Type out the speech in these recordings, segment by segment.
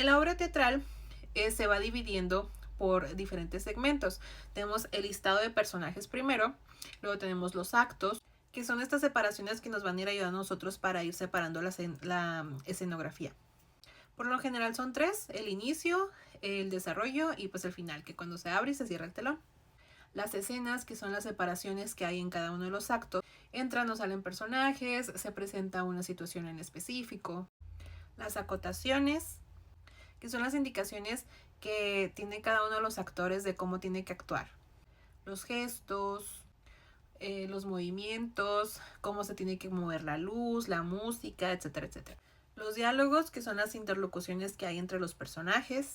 En la obra teatral se va dividiendo por diferentes segmentos. Tenemos el listado de personajes primero, luego tenemos los actos, que son estas separaciones que nos van a ir ayudando a nosotros para ir separando la escenografía. Por lo general son tres: el inicio, el desarrollo y pues el final, que cuando se abre y se cierra el telón. Las escenas, que son las separaciones que hay en cada uno de los actos. Entran o salen personajes, se presenta una situación en específico. Las acotaciones, que son las indicaciones que tiene cada uno de los actores de cómo tiene que actuar. Los gestos, los movimientos, cómo se tiene que mover la luz, la música, etcétera, etcétera. Los diálogos, que son las interlocuciones que hay entre los personajes.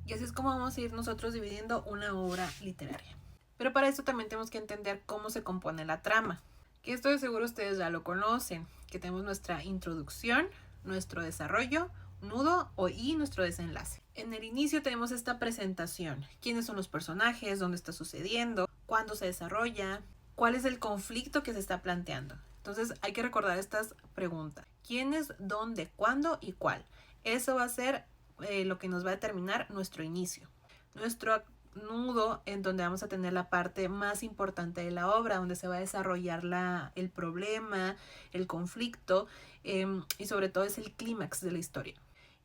Y así es como vamos a ir nosotros dividiendo una obra literaria. Pero para eso también tenemos que entender cómo se compone la trama, que esto de seguro ustedes ya lo conocen, que tenemos nuestra introducción, nuestro desarrollo, nudo y nuestro desenlace. En el inicio tenemos esta presentación: quiénes son los personajes, dónde está sucediendo, cuándo se desarrolla, cuál es el conflicto que se está planteando. Entonces hay que recordar estas preguntas: quiénes, dónde, cuándo y cuál. Eso va a ser lo que nos va a determinar nuestro inicio. Nuestro nudo, en donde vamos a tener la parte más importante de la obra, donde se va a desarrollar el problema, el conflicto, y sobre todo es el clímax de la historia.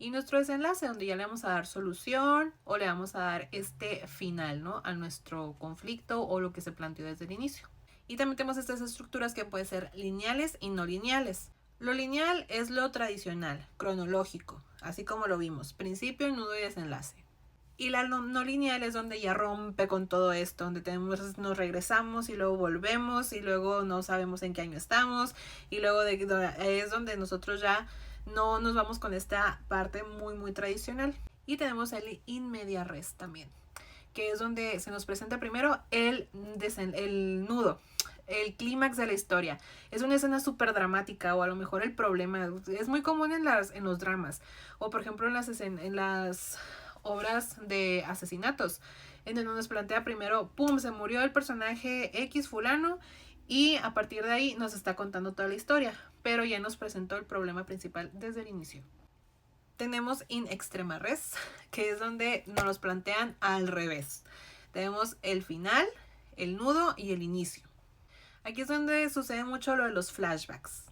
Y nuestro desenlace, donde ya le vamos a dar solución o le vamos a dar este final, ¿no?, a nuestro conflicto o lo que se planteó desde el inicio. Y también tenemos estas estructuras que pueden ser lineales y no lineales. Lo lineal es lo tradicional, cronológico, así como lo vimos: principio, nudo y desenlace. Y la no lineal es donde ya rompe con todo esto, donde nos regresamos y luego volvemos y luego no sabemos en qué año estamos, y luego es donde nosotros ya no nos vamos con esta parte muy muy tradicional. Y tenemos el in media res también, que es donde se nos presenta primero el nudo, el clímax de la historia. Es una escena súper dramática, o a lo mejor el problema. Es muy común en los dramas, o por ejemplo en las obras de asesinatos, en donde nos plantea primero: pum, se murió el personaje X fulano, y a partir de ahí nos está contando toda la historia, pero ya nos presentó el problema principal desde el inicio. Tenemos in extrema res, que es donde nos los plantean al revés. Tenemos el final, el nudo y el inicio. Aquí es donde sucede mucho lo de los flashbacks.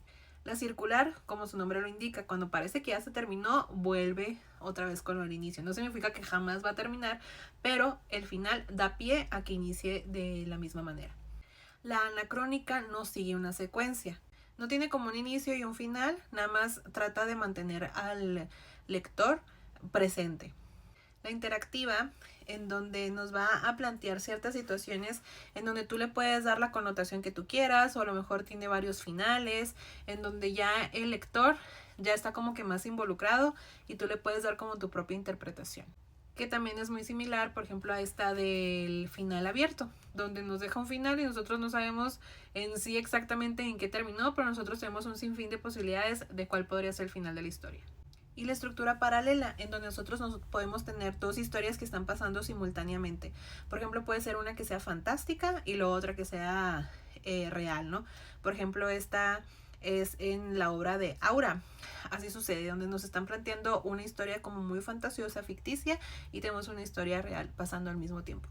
La circular, como su nombre lo indica, cuando parece que ya se terminó, vuelve otra vez con el inicio. No significa que jamás va a terminar, pero el final da pie a que inicie de la misma manera. La anacrónica no sigue una secuencia. No tiene como un inicio y un final, nada más trata de mantener al lector presente. La interactiva, en donde nos va a plantear ciertas situaciones en donde tú le puedes dar la connotación que tú quieras, o a lo mejor tiene varios finales, en donde ya el lector ya está como que más involucrado y tú le puedes dar como tu propia interpretación. Que también es muy similar, por ejemplo, a esta del final abierto, donde nos deja un final y nosotros no sabemos en sí exactamente en qué terminó, pero nosotros tenemos un sinfín de posibilidades de cuál podría ser el final de la historia. Y la estructura paralela, en donde nosotros podemos tener dos historias que están pasando simultáneamente. Por ejemplo, puede ser una que sea fantástica y la otra que sea real, ¿no? Por ejemplo, esta es en la obra de Aura. Así sucede, donde nos están planteando una historia como muy fantasiosa, ficticia, y tenemos una historia real pasando al mismo tiempo.